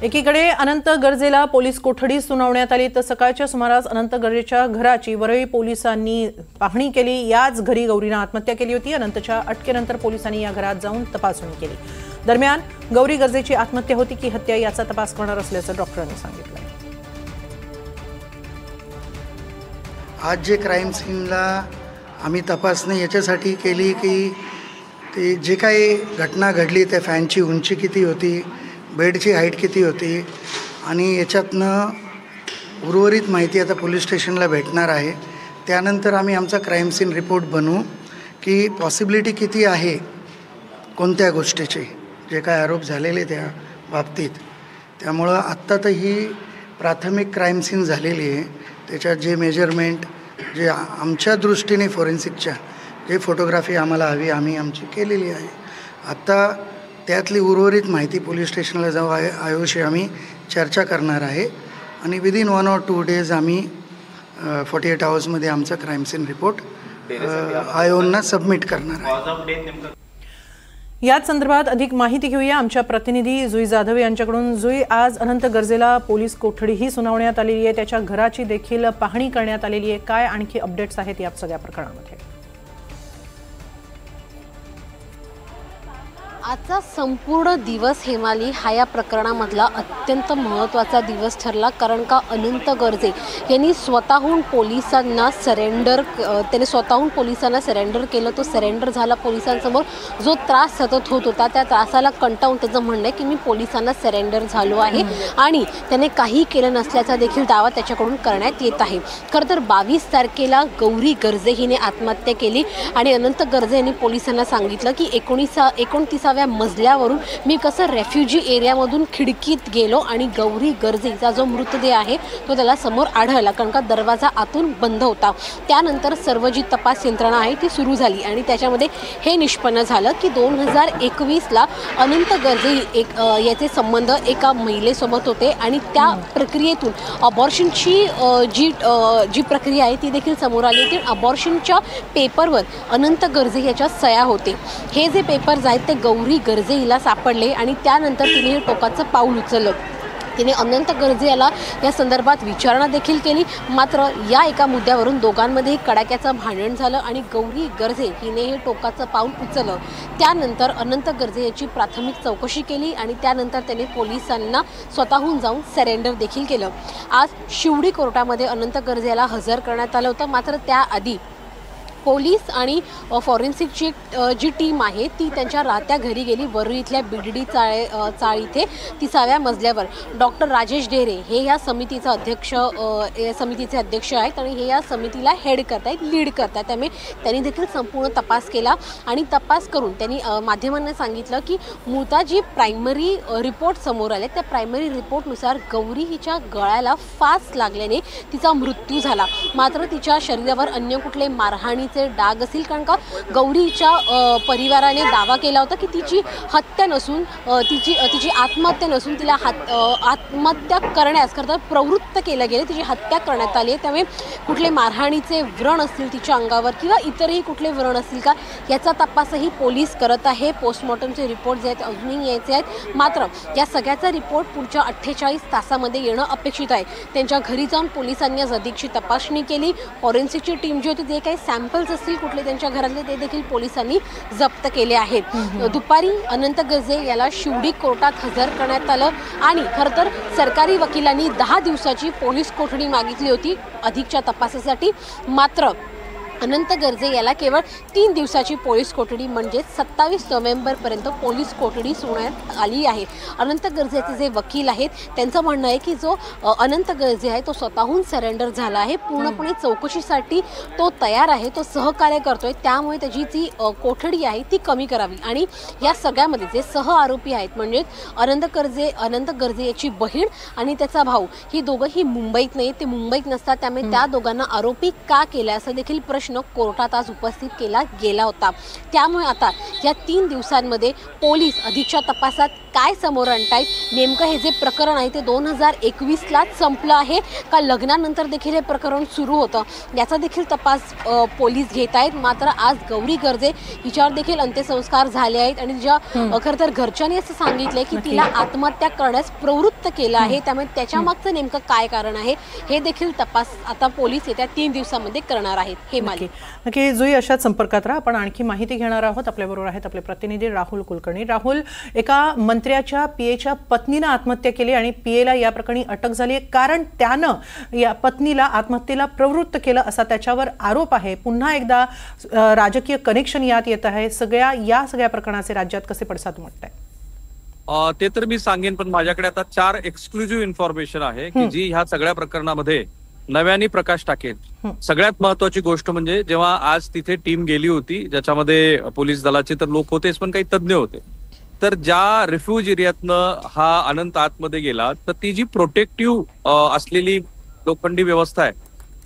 एकीकडे अनंत गर्जेला पोलीस कोठडी सुनावण्यात आली तर सकाळच्या सुमारास अनंत गर्जेच्या घराची वरळी पोलिसांनी पाहणी केली। याच घरी गौरीने आत्महत्या केली होती। अनंतच्या अटकेनंतर पोलिसांनी या घरात जाऊन तपासणी केली। दरम्यान गौरी गर्जेची आत्महत्या होती की हत्या याचा तपास करणार असल्याचं डॉक्टरांनी सांगितलं। आज जे क्राइम सीनला आम्ही तपासणी याच्यासाठी केली की ते जे काही घटना घडली त्या फॅनची उंची किती होती, बेडची हाईट किती होती आणि याच्यातनं उर्वरित माहिती आता पोलीस स्टेशनला भेटणार आहे। त्यानंतर आम्ही आमचा क्राइम सीन रिपोर्ट बनवू की पॉसिबिलिटी किती आहे कोणत्या गोष्टीची, जे काय आरोप झालेले त्या बाबतीत। त्यामुळं आत्ता तर ही प्राथमिक क्राइम सीन झालेली आहे। त्याच्यात जे मेजरमेंट जे आमच्या दृष्टीने फॉरेन्सिकच्या जे फोटोग्राफी आम्हाला हवी आम्ही आमची केलेली आहे। आता त्यातली उर्वरित माहिती पोलीस स्टेशनला जाऊ आयोशी आम्ही चर्चा करणार आहे आणि विदिन 1 or 2 days आम्ही 48 hours आमचा क्राइम सीन रिपोर्ट आयोगना सबमिट करणार आहे। याच संदर्भात अधिक माहिती घेऊया आमच्या प्रतिनिधी जुई जाधव यांच्याकडून। जुई, आज अनंत गर्जेला पोलीस कोठडीही सुनावण्यात आलेली आहे, त्याच्या घराची देखील पाहणी करण्यात आलेली आहे। काय आणखी अपडेट्स आहेत या सगळ्या प्रकरणामध्ये? आजचा संपूर्ण दिवस हेमाली हा या प्रकरणामधला अत्यंत महत्त्वाचा दिवस ठरला, कारण का अनंत गर्जे यांनी स्वतःहून पोलिसांना सरेंडर केलं। तो सरेंडर झाला पोलिसांसमोर। जो त्रास सतत होत होता त्या त्रासाला कंटाळून त्याचं म्हणणं आहे की मी पोलिसांना सरेंडर झालो आहे आणि त्याने काही केलं नसल्याचा देखील दावा त्याच्याकडून करण्यात येत आहे। खरं तर 22 तारखेला गौरी गर्जे हिने आत्महत्या केली आणि अनंत गर्जे यांनी पोलिसांना सांगितलं की 29व्या मजल्यावरून मी कसं रेफ्युजी एरियामधून खिडकीत गेलो आणि गौरी गर्जेचा जो मृतदेह आहे तो त्याला समोर आढळला, कारण का दरवाजा आतून बंद होता। त्यानंतर सर्व जी तपास यंत्रणा आहे ती सुरू झाली आणि त्याच्यामध्ये हे निष्पन्न झालं की 2021ला अनंत गर्जे याचे संबंध एका महिलेसोबत होते आणि त्या प्रक्रियेतून अबॉर्शनची जी प्रक्रिया आहे ती देखील समोर आली होती। अबॉर्शनच्या पेपरवर अनंत गर्जे याच्या सह्या होते। हे जे पेपर्स आहेत ते गौरी गर्जे हिला सापडले आणि त्यानंतर तिने हे टोकाचं पाऊल उचललं। तिने अनंत गर्जे याला या संदर्भात विचारणा देखील केली, मात्र या एका मुद्द्यावरून दोघांमध्ये कडाक्याचं भांडण झालं आणि गौरी गर्जे हिने हे टोकाचं पाऊल उचललं। त्यानंतर अनंत गर्जे याची प्राथमिक चौकशी केली आणि त्यानंतर त्याने पोलिसांना स्वतःहून जाऊन सरेंडर देखील केलं। आज शिवडी कोर्टामध्ये अनंत गर्जे याला हजर करण्यात आलं होतं, मात्र त्याआधी पोलीस आणि फॉरेन्सिकची जी टीम आहे ती त्यांच्या राहत्या घरी गेली। वरळी इथल्या बीडडी चाळ इथे 30व्या मजल्यावर डॉक्टर राजेश ढेरे हे या समितीचे अध्यक्ष आहेत आणि हे या समितीला लीड करतायत। त्यामुळे त्यांनी देखील संपूर्ण तपास केला आणि तपास करून त्यांनी माध्यमांना सांगितलं की मूळतः जी प्रायमरी रिपोर्ट समोर आले त्या प्रायमरी रिपोर्टनुसार गौरी हिच्या गळ्याला फास लागल्याने तिचा मृत्यू झाला, मात्र तिच्या शरीरावर अन्य कुठले मारहाणीचे डाग असतील, कारण का गौरीच्या परिवाराने दावा केला होता की तिची हत्या नसून तिची आत्महत्या नसून तिला आत्महत्या करण्यास खरं प्रवृत्त केलं गेले, तिची हत्या करण्यात आली आहे। त्यामुळे कुठले मारहाणीचे व्रण असतील तिच्या अंगावर किंवा इतरही कुठले व्रण असतील का याचा तपासही पोलीस करत आहे। पोस्टमॉर्टमचे रिपोर्ट जे आहेत अजूनही यायचे आहेत, मात्र या सगळ्याचा रिपोर्ट पुढच्या 48 तासामध्ये येणं अपेक्षित आहे। त्यांच्या घरी जाऊन पोलिसांनी आज अधिकची तपासणी केली। फॉरेन्सिकची टीम जी होती जे काही सॅम्पल्स असतील कुठले त्यांच्या घरातले ते देखील पोलिसांनी जप्त केले आहेत। दुपारी अनंत गर्जे याला शिवडी कोर्टात हजर करण्यात आलं आणि खरं तर सरकारी वकिलांनी 10 दिवसाची पोलीस कोठडी मागितली होती अधिकच्या तपासासाठी, मात्र अनंत गर्जे याला केवळ 3 दिवसाची पोलीस कोठडी म्हणजे 27 नोव्हेंबरपर्यंत पोलीस कोठडी सुनावण्यात आली आहे। अनंत गर्जेचे जे वकील आहेत त्यांचं म्हणणं आहे की जो अनंत गर्जे आहे तो स्वतःहून सरेंडर झाला आहे, पूर्णपणे चौकशीसाठी तो तयार आहे, तो सहकार्य करतोय, त्यामुळे त्याची जी कोठडी आहे ती कमी करावी। आणि या सगळ्यामध्ये जे सह आरोपी आहेत म्हणजे अनंत गर्जे याची बहीण आणि त्याचा भाऊ ही दोघंही मुंबईत नाही, ते मुंबईत नसतात, त्यामुळे त्या दोघांना आरोपी का केला असं देखील प्रश्न प्रश्न कोर्टात आज उपस्थित केला गेला होता. त्यामुळे आता या 3 दिवसांमध्ये पोलीस अधिकच्या तपासात काय समोर आणतायत, नेमकं हे जे प्रकरण आहे ते 2021लाच संपलं आहे का लग्नानंतर देखील हे प्रकरण सुरू होतं, याचा देखील तपास पोलीस घेत आहेत. मात्र आज गौरी गर्जे हिच्यावर देखील अंत्यसंस्कार झाले आहेत आणि ज्या खरं तर घरच्यांनी असं सांगितलंय की तिला आत्महत्या करण्यास प्रवृत्त केलं आहे. त्यामुळे त्याच्या मागचं नेमकं काय कारण आहे हे देखील तपास आता पोलीस येत्या 3 दिवसांमध्ये करणार आहेत. हे नक्की जुई, अशाच संपर्कात राहा. आपण आणखी माहिती घेणार आहोत. आपल्याबरोबर आहेत आपले प्रतिनिधी राहुल कुलकर्णी. राहुल, एका मंत्र्याच्या पीएच्या पत्नीनं आत्महत्या केली आणि पीएला या प्रकरणी अटक झाली आहे, कारण त्यानं या पत्नीला आत्महत्येला प्रवृत्त केलं असा त्याच्यावर आरोप आहे. पुन्हा एकदा राजकीय कनेक्शन यात येत आहे. या सगळ्या प्रकरणाचे राज्यात कसे पडसाद उमटताय? ते तर मी सांगेन, पण माझ्याकडे आता 4 एक्सक्लुझिव्ह इन्फॉर्मेशन आहे की जी ह्या सगळ्या प्रकरणामध्ये नव्याने प्रकाश टाकेल. सगळ्यात महत्वाची गोष्ट म्हणजे जेव्हा आज तिथे टीम गेली होती, ज्याच्यामध्ये पोलीस दलाचे तर लोक होतेच पण काही तज्ज्ञ होते, तर ज्या रिफ्युज एरियातनं हा अनंत आतमध्ये गेला, तर ती जी प्रोटेक्टिव्ह असलेली लोखंडी व्यवस्था आहे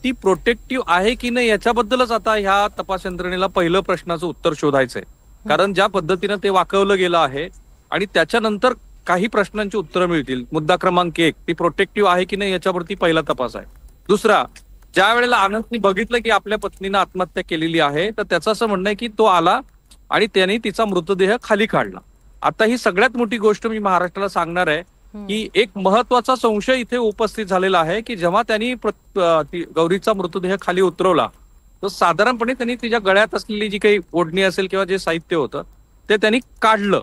ती प्रोटेक्टिव्ह आहे की नाही याच्याबद्दलच आता ह्या तपास यंत्रणेला पहिलं प्रश्नाचं उत्तर शोधायचंय. कारण ज्या पद्धतीनं ते वाकवलं गेलं आहे आणि त्याच्यानंतर काही प्रश्नांची उत्तरं मिळतील. मुद्दा क्रमांक 1, ती प्रोटेक्टिव्ह आहे की नाही याच्यावरती पहिला तपास आहे. दुसरा, ज्या वेळेला आनंदनी बघितलं की आपल्या पत्नीनं आत्महत्या केलेली आहे, तर त्याचं असं म्हणणं आहे की तो आला आणि त्याने तिचा मृतदेह खाली काढला. आता ही सगळ्यात मोठी गोष्ट मी महाराष्ट्राला सांगणार आहे की एक महत्वाचा संशय इथे उपस्थित झालेला आहे की जेव्हा त्यांनी गौरीचा मृतदेह खाली उतरवला, तर साधारणपणे त्यांनी तिच्या गळ्यात असलेली जी काही ओढणी असेल किंवा जे साहित्य होतं ते त्यांनी काढलं.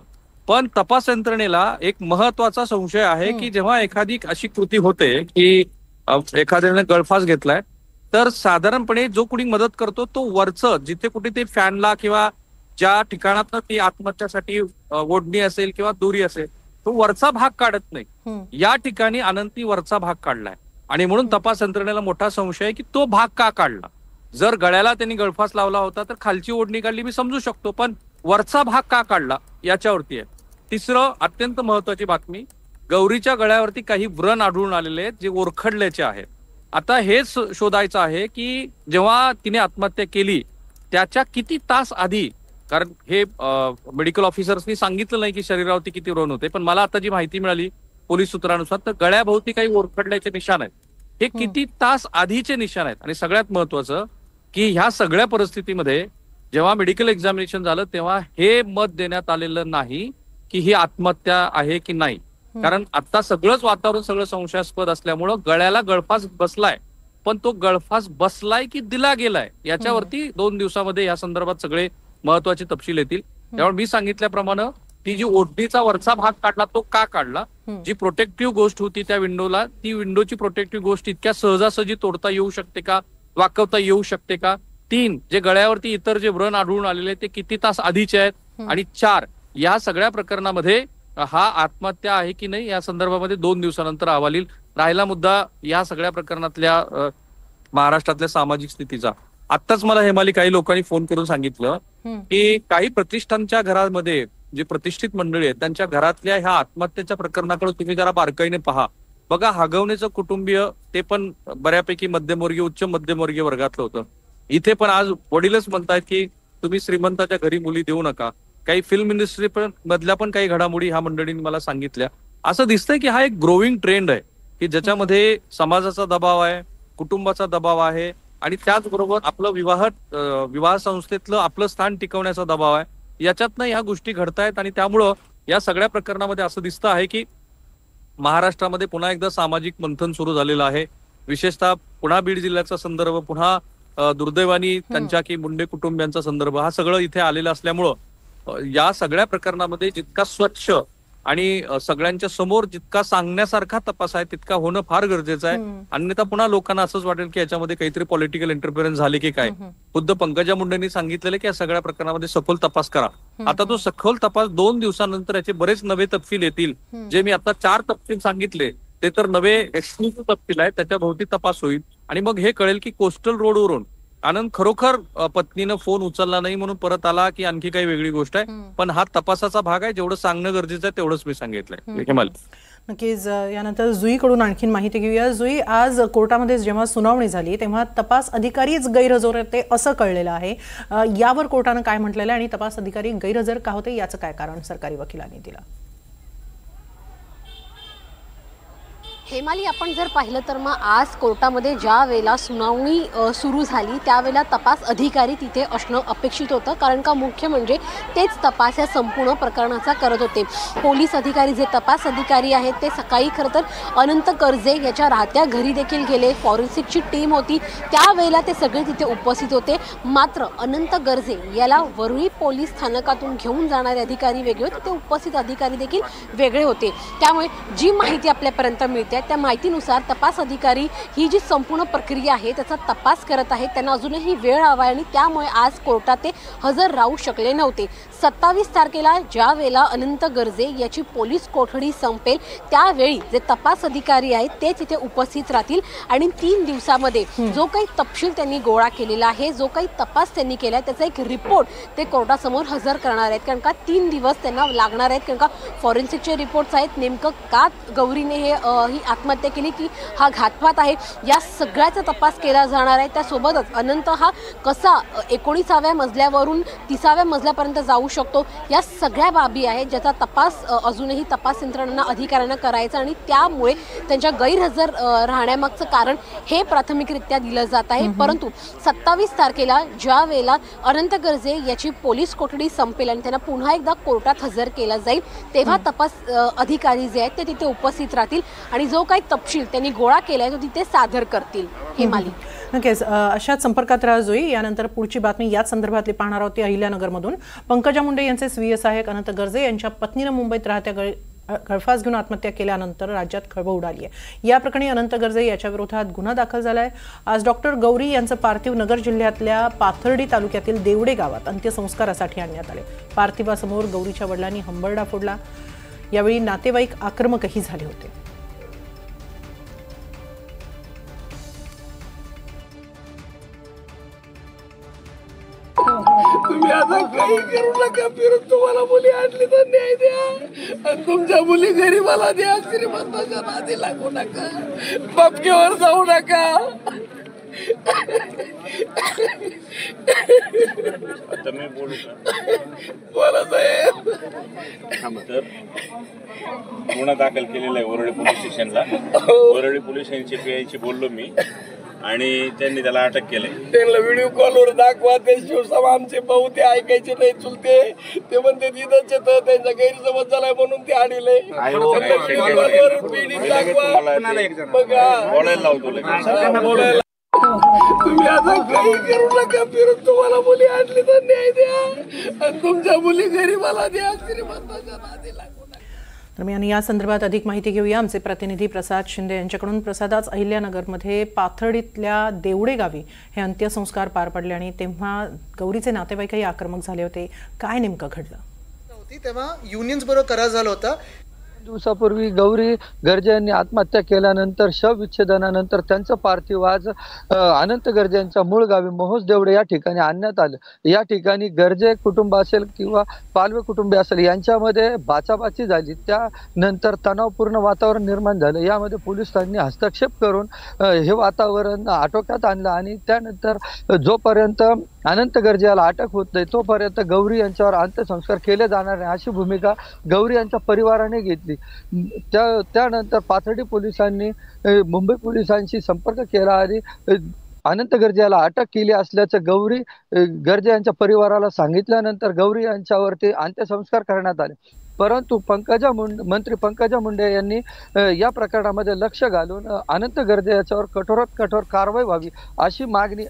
पण तपास यंत्रणेला एक महत्वाचा संशय आहे की जेव्हा एखादी अशी कृती होते की एखाद्याने गळफास घेतलाय, तर साधारणपणे जो कोणी मदत करतो तो वरचं जिथे कुठे ते फॅनला किंवा ज्या ठिकाणात ती आत्महत्यासाठी ओढणी असेल किंवा दोरी असेल तो वरचा भाग काढत नाही. या ठिकाणी अनंती वरचा भाग काढलाय आणि म्हणून तपास यंत्रणेला मोठा संशय आहे की तो भाग का काढला. जर गळ्याला त्यांनी गळफास लावला होता तर खालची ओढणी काढली मी समजू शकतो, पण वरचा भाग का काढला याच्यावरती आहे. तिसरं अत्यंत महत्वाची बातमी, गौरीच्या गळ्यावरती काही व्रण आढळून आलेले आहेत जे ओरखडल्याचे आहेत. आता हेच शोधायचं आहे की जेव्हा तिने आत्महत्या केली त्याच्या किती तास आधी, कारण हे मेडिकल ऑफिसर्सनी सांगितलं नाही की शरीरावरती किती व्रण होते, पण मला आता जी माहिती मिळाली पोलीस सूत्रानुसार तर गळ्याभोवती काही ओरखडल्याचे निशाण आहेत. हे किती तास आधीचे निशाण आहेत. आणि सगळ्यात महत्वाचं की ह्या सगळ्या परिस्थितीमध्ये जेव्हा मेडिकल एक्झामिनेशन झालं तेव्हा हे मत देण्यात आलेलं नाही की ही आत्महत्या आहे की नाही, कारण आता सगळंच वातावरण सगळं संशयास्पद असल्यामुळं गळ्याला गळफास बसलाय, पण तो गळफास बसलाय की दिला गेलाय याच्यावरती 2 दिवसामध्ये या संदर्भात सगळे महत्वाचे तपशील येतील. त्यामुळे मी सांगितल्याप्रमाणे ती जी ओढणीचा वरचा भाग काढला तो का काढला, जी प्रोटेक्टिव्ह गोष्ट होती त्या विंडोला, ती विंडोची प्रोटेक्टिव्ह गोष्ट इतक्या सहजासहजी तोडता येऊ शकते का, वाकवता येऊ शकते का. 3, जे गळ्यावरती इतर जे व्रण आढळून आलेले ते किती तास आधीचे आहेत. आणि 4, या सगळ्या प्रकरणामध्ये हा आत्महत्या आहे की नाही या संदर्भामध्ये 2 दिवसानंतर अहवाल येईल. राहिला मुद्दा या सगळ्या प्रकरणातल्या महाराष्ट्रातल्या सामाजिक स्थितीचा. आत्ताच मला हेमाली काही लोकांनी फोन करून सांगितलं की काही प्रतिष्ठानच्या घरामध्ये जे प्रतिष्ठित मंडळी आहेत त्यांच्या घरातल्या ह्या आत्महत्येच्या प्रकरणाकडे तुम्ही जरा बारकाईने पहा. बघा, हगवण्याचं कुटुंबीय ते पण बऱ्यापैकी मध्यमवर्गीय उच्च मध्यमवर्गीय वर्गातलं होतं. इथे पण आज वडीलच म्हणतात की तुम्ही श्रीमंताच्या घरी मुली देऊ नका. काही फिल्म इंडस्ट्री पण मधल्या पण काही घडामोडी ह्या मंडळींनी मला सांगितल्या. असं दिसतंय की हा एक ग्रोविंग ट्रेंड आहे की ज्याच्यामध्ये समाजाचा दबाव आहे, कुटुंबाचा दबाव आहे आणि त्याचबरोबर आपलं विवाह संस्थेतलं आपलं स्थान टिकवण्याचा दबाव आहे. याच्यातनं ह्या गोष्टी घडतायत आणि त्यामुळं या सगळ्या प्रकरणामध्ये असं दिसतं आहे की महाराष्ट्रामध्ये पुन्हा एकदा सामाजिक मंथन सुरू झालेलं आहे. विशेषतः पुन्हा बीड जिल्ह्याचा संदर्भ, पुन्हा दुर्दैवानी त्यांच्या की मुंडे कुटुंबियांचा संदर्भ हा सगळं इथे आलेला असल्यामुळं या सगळ्या प्रकरणामध्ये जितका स्वच्छ आणि सगळ्यांच्या समोर जितका सांगण्यासारखा तपास आहे तितका होणं फार गरजेचं आहे. अन्यथा पुन्हा लोकांना असंच वाटेल की याच्यामध्ये काहीतरी पॉलिटिकल इंटरफेरन्स झाले की काय. खुद्द पंकजा मुंडेंनी सांगितलेलं की या सगळ्या प्रकरणामध्ये सखोल तपास करा. आता तो सखोल तपास 2 दिवसानंतर याचे बरेच नवे तपशील येतील. जे मी आता 4 तपशील सांगितले ते तर नवे एक्सक्लुसिव्ह तपशील आहेत, त्याच्या भोवती तपास होईल आणि मग हे कळेल की कोस्टल रोडवरून आनंद खरोखर पत्नीनं फोन उचलला नाही म्हणून परत आला की आणखी काही वेगळी गोष्ट आहे. पण हा तपासाचा भाग आहे. जेवढं सांगणं गरजेचं आहे तेवढंच मी सांगितलंय. नक्कीच यानंतर जुईकडून आणखीन माहिती घेऊया. जुई, आज कोर्टामध्ये जेव्हा सुनावणी झाली तेव्हा तपास अधिकारीच गैरहजर होते असं कळलेलं आहे. यावर कोर्टानं काय म्हटलेलं आहे आणि तपास अधिकारी गैरहजर का होते याचं काय कारण सरकारी वकिलांनी दिलं? हेमाली, आपण जर पाहिलं तर मग आज कोर्टामध्ये ज्या वेळेला सुनावणी सुरू झाली त्यावेळेला तपास अधिकारी तिथे असणं अपेक्षित होतं, कारण का मुख्य म्हणजे तेच तपास या संपूर्ण प्रकरणाचा करत होते. पोलीस अधिकारी जे तपास अधिकारी आहेत ते सकाळी खरं तर अनंत कर्जे याच्या राहत्या घरी देखील गेले. फॉरेन्सिकची टीम होती त्यावेळेला ते सगळे तिथे उपस्थित होते. मात्र अनंत गर्जे याला वरळी पोलीस स्थानकातून घेऊन जाणारे अधिकारी वेगळे होते, ते उपस्थित अधिकारी देखील वेगळे होते. त्यामुळे जी माहिती आपल्यापर्यंत मिळते त्या माहितीनुसार तपास अधिकारी ही जी संपूर्ण प्रक्रिया आहे त्याचा तपास करत आहेत. त्यांना अजूनही वेळ हवा आहे आणि त्यामुळे आज कोर्टात ते हजर राहू शकले नव्हते. 27 तारखेला ज्या वेळेला अनंत गर्जे याची पोलीस कोठडी संपेल त्यावेळी जे तपास अधिकारी आहेत ते तिथे उपस्थित राहतील आणि 3 दिवसामध्ये जो काही तपशील त्यांनी गोळा केलेला आहे, जो काही तपास त्यांनी केला आहे त्याचा एक रिपोर्ट ते कोर्टासमोर हजर करणार आहेत. कारण का 3 दिवस त्यांना लागणार आहेत, कारण का फॉरेन्सिकचे रिपोर्ट्स आहेत. नेमकं का गौरीने ही आत्महत्या केली की हा घातपात आहे या सगळ्याचा तपास केला जाणार आहे. त्यासोबतच अनंत हा कसा 19व्या मजल्यावरून 30व्या मजल्यापर्यंत जाऊ शकतो या सगळ्या बाबी आहेत ज्याचा तपास अजूनही तपास यंत्रणांना अधिकाऱ्यांना करायचा आणि त्यामुळे त्यांच्या गैरहजर राहण्यामागचं कारण हे प्राथमिकरित्या दिलं जात आहे. परंतु 27 तारखेला ज्या वेळेला अनंत गर्जे याची पोलीस कोठडी संपेल आणि त्यांना पुन्हा एकदा कोर्टात हजर केला जाईल तेव्हा तपास अधिकारी जे आहेत ते तिथे उपस्थित राहतील आणि जो काही तपशील त्यांनी गोळा केलाय तो तिथे सादर करतील. हेमाली, नक्कीच अशाच संपर्कात राहा जुई. यानंतर पुढची बातमी याच संदर्भातली पाहणार आहोत. अहिल्यानगरमधून पंकजा मुंडे यांचे स्वीय सहाय्यक अनंत गर्जे यांच्या पत्नीनं मुंबईत राहत्या गळफास घेऊन आत्महत्या केल्यानंतर राज्यात खळबळ उडाली आहे. या प्रकरणी अनंत गर्जे याच्या विरोधात गुन्हा दाखल झालाय. आज डॉक्टर गौरी यांचं पार्थिव नगर जिल्ह्यातल्या पाथर्डी तालुक्यातील देवडे गावात अंत्यसंस्कारासाठी आणण्यात आले. पार्थिवासमोर गौरीच्या वडिलांनी हंबरडा फोडला. यावेळी नातेवाईक आक्रमकही झाले होते. तुम्ही आता काही करू नका, फिरून तुम्हाला मुली आणली तर न्याय द्या आणि तुमच्या मुली गरीबाला द्या. श्रीमंताच्या नादी लागू नका, पपकेवर जाऊ नका. आता मी बोलू का? बोला साहेब. तर गुन्हा दाखल केलेला आहे वरळी पोलीस स्टेशनला. वरळी पोलीस स्टेशनची बोललो मी आणि त्यांनी त्याला अटक केलंय. त्यांना व्हिडिओ कॉलवर दाखवा. ते शिवसभा आमचे भाऊ ते ऐकायचे नाही चुलते, ते म्हणते तिथंच येतं, त्यांचा गैरसमज झालाय म्हणून ते आणले. बोलायला लावतो बोलायला. तुम्ही आता काही करू नका, फिरून तुम्हाला मुली आणली तर न्याय द्या आणि तुमच्या मुली गरीबाला द्या. श्रीमंताच्या नादी लागू नका. दरम्यान या संदर्भात अधिक माहिती घेऊया आमचे प्रतिनिधी प्रसाद शिंदे यांच्याकडून. प्रसाद, आज अहिल्यानगरमध्ये पाथर्डीतल्या देवडे गावी हे अंत्यसंस्कार पार पडले आणि तेव्हा गौरीचे नातेवाईकही आक्रमक झाले होते. काय नेमकं घडलं? तेव्हा युनियन्स बरोबर करार झाला होता. दिवसापूर्वी गौरी गर्जे यांनी आत्महत्या केल्यानंतर शवविच्छेदनानंतर त्यांचं पार्थिव आज अनंत गर्जे यांच्या मूळ गावी मोहोज देवडे या ठिकाणी आणण्यात आलं. या ठिकाणी गर्जे कुटुंब असेल किंवा पालवे कुटुंबीय असेल यांच्यामध्ये बाचाबाची झाली. त्यानंतर तणावपूर्ण वातावरण निर्माण झालं. यामध्ये पोलिसांनी हस्तक्षेप करून हे वातावरण आटोक्यात आणलं आणि त्यानंतर जोपर्यंत अनंत गर्जे याला अटक होत नाही तोपर्यंत गौरी यांच्यावर अंत्यसंस्कार केले जाणार नाही अशी भूमिका गौरी यांच्या परिवाराने घेतली. त्यानंतर पाथर्डी पोलिसांनी मुंबई पोलिसांशी संपर्क केला आणि अनंत गर्जे याला अटक केली असल्याचं गौरी गर्जे यांच्या परिवाराला सांगितल्यानंतर गौरी यांच्यावरती अंत्यसंस्कार करण्यात आले. परंतु मंत्री पंकजा मुंडे यांनी या प्रकरणामध्ये लक्ष घालून अनंत गर्जे याच्यावर कठोरात कठोर कारवाई व्हावी अशी मागणी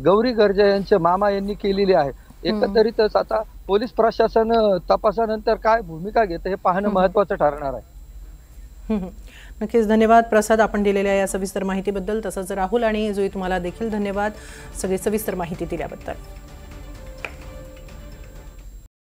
गौरी गर्जे यांचे मामा यांनी केलेली आहे. एकंदरीतच आता पोलीस प्रशासन तपासानंतर काय भूमिका घेते हे पाहणं महत्त्वाचं ठरणार आहे. नक्कीच धन्यवाद प्रसाद, आपण दिलेल्या या सविस्तर माहितीबद्दल. तसंच राहुल आणि जुई तुम्हाला देखील धन्यवाद सगळी सविस्तर माहिती दिल्याबद्दल.